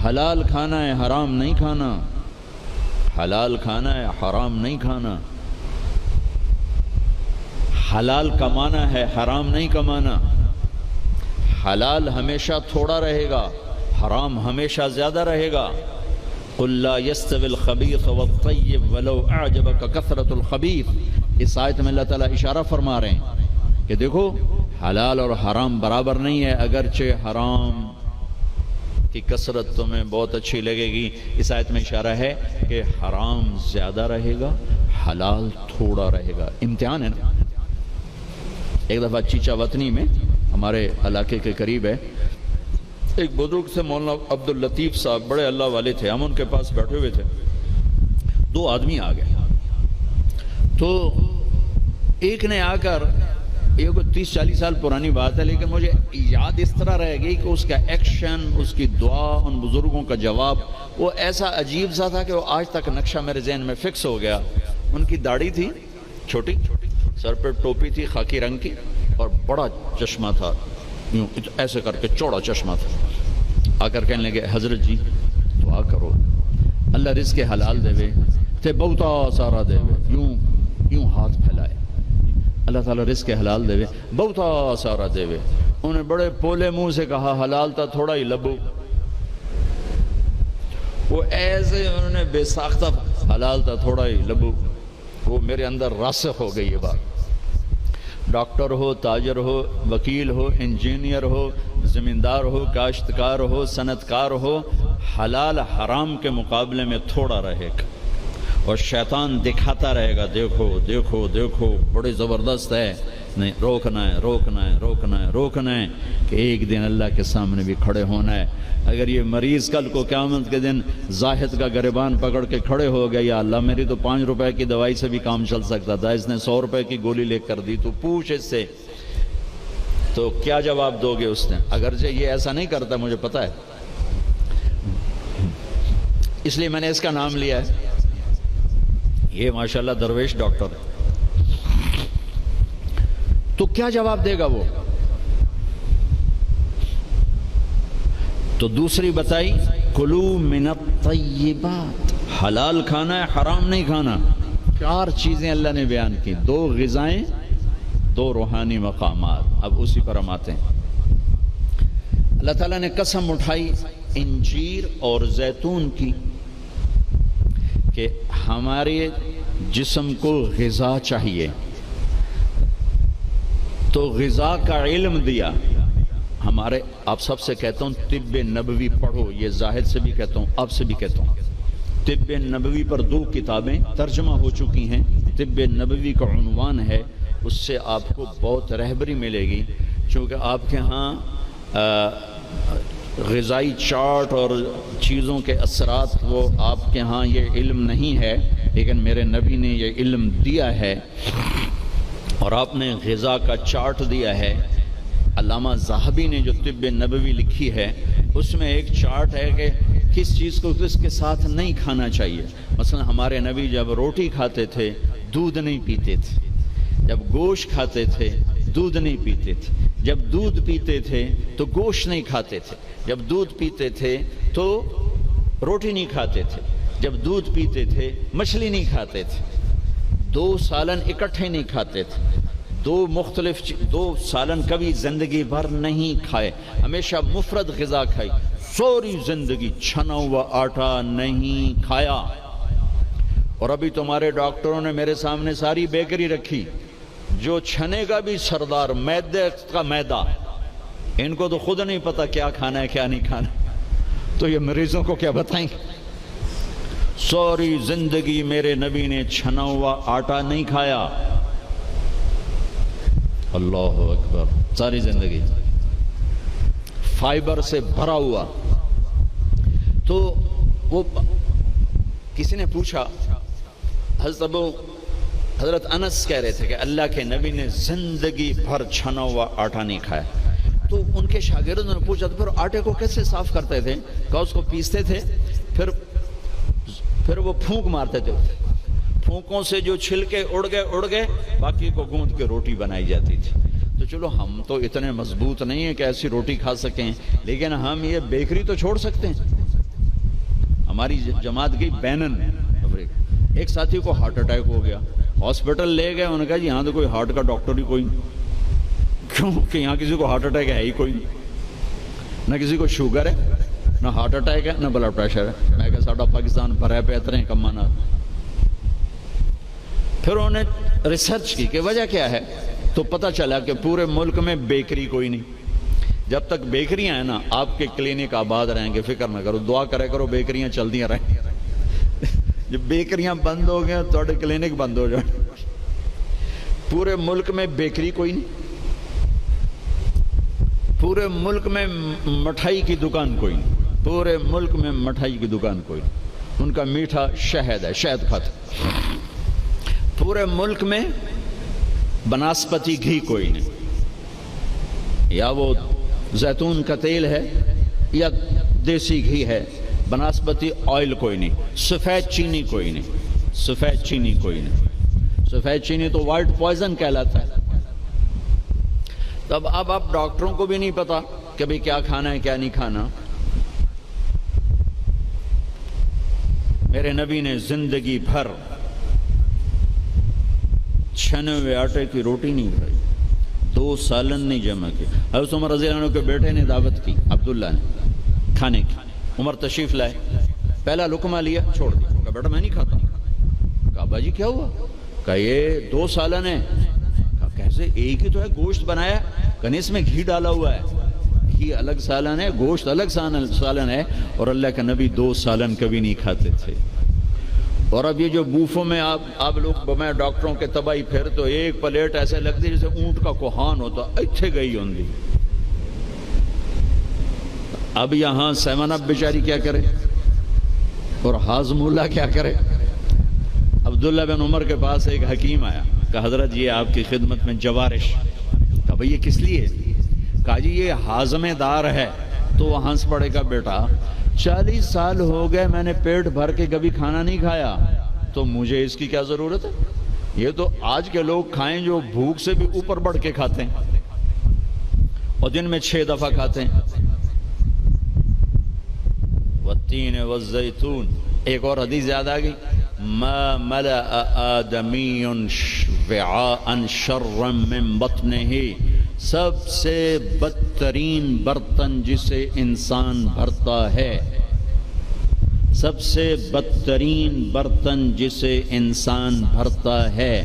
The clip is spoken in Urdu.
حلال کھانا ہے، حرام نہیں کھانا، حلال کھانا ہے، حرام نہیں کھانا، حلال کمانا ہے، حرام نہیں کمانا، حلال ہمیشہ تھوڑا رہے گا، حرام ہمیشہ زیادہ رہے گا۔ قل لا يستوي الخبيث والطيب ولو اعجبك كثرة الخبيث، اس آیت میں اللہ تعالیٰ اشارہ فرما رہے ہیں کہ دیکھو حلال اور حرام برابر نہیں ہے، اگرچہ حرام کی کثرت تمہیں بہت اچھی لگے گی، اس آیت میں اشارہ ہے کہ حرام زیادہ رہے گا، حلال تھوڑا رہے گا۔ امتحان ہے نا۔ ایک دفعہ چیچا وطنی میں ہمارے علاقے کے قریب ہے، ایک بزرگ سے مولانا عبداللطیف صاحب، بڑے اللہ والے تھے، ہم ان کے پاس بیٹھے ہوئے تھے، دو آدمی آ گئے، تو ایک نے آ کر، یہ کوئی 30-40 سال پرانی بات ہے لیکن مجھے یاد اس طرح رہ گئی کہ اس کا ایکشن، اس کی دعا، ان بزرگوں کا جواب وہ ایسا عجیب سا تھا کہ وہ آج تک نقشہ میرے ذہن میں فکس ہو گیا۔ ان کی داڑھی تھی چھوٹی، سر پہ ٹوپی تھی خاکی رنگ کی، اور بڑا چشمہ تھا، یوں ایسے کر کے چوڑا چشمہ تھا۔ آ کر کہنے لگے حضرت جی دعا کرو اللہ رزق حلال دے وے تے بہتا سارا دے وے، یوں ہاتھ پھیلائے، اللہ تعالیٰ رزق حلال دے وے بہتا سارا دے وے۔ انہوں نے بڑے پولے منہ سے کہا حلال تا تھوڑا ہی لبو، وہ ایسے انہوں نے بے ساختہ حلال تا تھوڑا ہی لبو، وہ میرے اندر راسخ ہو گئی یہ بات۔ ڈاکٹر ہو، تاجر ہو، وکیل ہو، انجینئر ہو، زمیندار ہو، کاشتکار ہو، صنعتکار ہو، حلال حرام کے مقابلے میں تھوڑا رہے گا، اور شیطان دکھاتا رہے گا دیکھو دیکھو دیکھو بڑے زبردست ہے، نہیں روکنا ہے روکنا ہے روکنا ہے روکنا ہے کہ ایک دن اللہ کے سامنے بھی کھڑے ہونا ہے۔ اگر یہ مریض کل کو قیامت کے دن زاہد کا گریبان پکڑ کے کھڑے ہو گیا، یا اللہ میری تو 5 روپے کی دوائی سے بھی کام چل سکتا تھا، اس نے 100 روپے کی گولی لے کر دی، تو پوچھ اس سے، تو کیا جواب دو گے اس نے؟ اگرچہ یہ ایسا نہیں کرتا مجھے پتہ ہے، اس لیے میں نے اس کا نام لیا ہے، یہ ماشاءاللہ درویش ڈاکٹر ہے۔ تو کیا جواب دے گا وہ؟ تو دوسری بتائی کلو من الطیبات، حلال کھانا ہے حرام نہیں کھانا۔ 4 چیزیں اللہ نے بیان کی، 2 غذائیں، 2 روحانی مقامات۔ اب اسی پر ہم آتے ہیں۔ اللہ تعالیٰ نے قسم اٹھائی انجیر اور زیتون کی کہ ہمارے جسم کو غذا چاہیے، تو غذا کا علم دیا۔ ہمارے آپ سب سے کہتا ہوں طب نبوی پڑھو، یہ زاہد سے بھی کہتا ہوں آپ سے بھی کہتا ہوں، طب نبوی پر 2 کتابیں ترجمہ ہو چکی ہیں، طب نبوی کا عنوان ہے، اس سے آپ کو بہت رہبری ملے گی، چونکہ آپ کے ہاں غذائی چارٹ اور چیزوں کے اثرات وہ آپ کے ہاں یہ علم نہیں ہے، لیکن میرے نبی نے یہ علم دیا ہے، اور آپ نے غذا کا چارٹ دیا ہے۔ علامہ ذہبی نے جو طب نبوی لکھی ہے اس میں ایک چارٹ ہے کہ کس چیز کو کس کے ساتھ نہیں کھانا چاہیے۔ مثلا ہمارے نبی جب روٹی کھاتے تھے دودھ نہیں پیتے تھے، جب گوشت کھاتے تھے دودھ نہیں پیتے تھے، جب دودھ پیتے تھے تو گوشت نہیں کھاتے تھے، جب دودھ پیتے تھے تو روٹی نہیں کھاتے تھے، جب دودھ پیتے تھے مچھلی نہیں کھاتے تھے، 2 سالن اکٹھے نہیں کھاتے تھے، 2 سالن کبھی زندگی بھر نہیں کھائے، ہمیشہ مفرد غذا کھائی، سوری زندگی چھنا ہوا آٹا نہیں کھایا۔ اور ابھی تمہارے ڈاکٹروں نے میرے سامنے ساری بیکری رکھی، جو چھنے کا بھی سردار، میدے کا میدا، ان کو تو خود نہیں پتا کیا کھانا ہے کیا نہیں کھانا، تو یہ مریضوں کو کیا بتائیں گے؟ سوری زندگی میرے نبی نے چھنا ہوا آٹا نہیں کھایا، اللہ اکبر، ساری زندگی فائبر سے بھرا ہوا۔ تو وہ کسی نے پوچھا، حضرت انس کہہ رہے تھے کہ اللہ کے نبی نے زندگی بھر چھنا ہوا آٹا نہیں کھایا، تو ان کے شاگردوں نے پوچھا تو پھر آٹے کو کیسے صاف کرتے تھے؟ کہا اس کو پیستے تھے، پھر وہ پھونک مارتے تھے، پھونکوں سے جو چھلکے اڑ گئے باقی کو گوندھ کے روٹی بنائی جاتی تھی۔ تو چلو ہم تو اتنے مضبوط نہیں ہیں کہ ایسی روٹی کھا سکیں، لیکن ہم یہ بیکری تو چھوڑ سکتے ہیں، ہماری جماعت گئی بینن افریقہ، ایک ساتھی کو ہارٹ اٹیک ہو گیا، ہاسپٹل لے گئے، انہوں نے کہا جی یہاں تو کوئی ہارٹ کا ڈاکٹر ہی کوئی نہیں، کیوں کہ یہاں کسی کو ہارٹ اٹیک ہے ہی کوئی نہیں، نہ کسی کو شوگر ہے، نہ ہارٹ اٹیک ہے، نہ بلڈ پریشر ہے۔ میں کہا ساڈا پاکستان بھرا پہ اتنے کمانا۔ پھر انہوں نے ریسرچ کی کہ وجہ کیا ہے، تو پتہ چلا کہ پورے ملک میں بیکری کوئی نہیں۔ جب تک بیکریاں ہیں نا آپ کے کلینک آباد رہیں گے، فکر نہ کرو، دعا کرے کرو بیکریاں چلدیاں رہیں۔ جب بیکریاں بند ہو گئے تو کلینک بند ہو جائے۔ پورے ملک میں بیکری کوئی نہیں، پورے ملک میں مٹھائی کی دکان کوئی نہیں، پورے ملک میں مٹھائی کی دکان کوئی نہیں، ان کا میٹھا شہد ہے، شہد کھاتے۔ پورے ملک میں بناسپتی گھی کوئی نہیں، یا وہ زیتون کا تیل ہے یا دیسی گھی ہے، بناسپتی آئل کوئی نہیں، سفید چینی کوئی نہیں، سفید چینی کوئی نہیں، سفید چینی تو وائٹ پوائزن کہلاتا ہے۔ تب اب ڈاکٹروں کو بھی نہیں پتا کہ بھئی کیا کھانا ہے کیا نہیں کھانا۔ میرے نبی نے زندگی بھر چھنے ہوئے آٹے کی روٹی نہیں کھائی، 2 سالن نہیں جمع کی۔ حضرت عمر رضی اللہ عنہ کے بیٹے نے دعوت کی، عبداللہ نے، کھانے کی۔ عمر تشریف لائے، پہلا لقمہ لیا، چھوڑ دیا، کہا بیٹا میں نہیں کھاتا۔ کہا باجی کیا ہوا؟ کہا یہ 2 سالن ہے۔ کہا کیسے؟ ایک ہی تو ہے، گوشت بنایا، کہا اس میں گھی ڈالا ہوا ہے، گھی الگ سالن ہے، گوشت الگ سالن ہے، اور اللہ کے نبی 2 سالن کبھی نہیں کھاتے تھے۔ اور اب یہ جو بوفوں میں آپ لوگ میں ڈاکٹروں کے تباہی پھر تو ایک پلیٹ ایسے لگتی جیسے اونٹ کا کوہان ہوتا، اتھے گئی ہوں گی۔ اب یہاں 7 اپ بیچاری کیا کرے اور ہاضم اللہ کیا کرے؟ عبداللہ بن عمر کے پاس ایک حکیم آیا، کہا حضرت یہ آپ کی خدمت میں جوارش۔ کہا بھئی یہ کس لیے؟ کہا جی یہ ہاضمے دار ہے۔ تو وہ ہنس پڑے گا، بیٹا 40 سال ہو گئے میں نے پیٹ بھر کے کبھی کھانا نہیں کھایا، تو مجھے اس کی کیا ضرورت ہے؟ یہ تو آج کے لوگ کھائیں جو بھوک سے بھی اوپر بڑھ کے کھاتے ہیں اور دن میں 6 دفعہ کھاتے ہیں۔ والتین والزیتون، ایک اور حدیث یاد آ گئی، ما ملأ آدمی وعاء شرا من بطنہ، سب سے بدترین برتن جسے انسان بھرتا ہے، سب سے بدترین برتن جسے انسان بھرتا ہے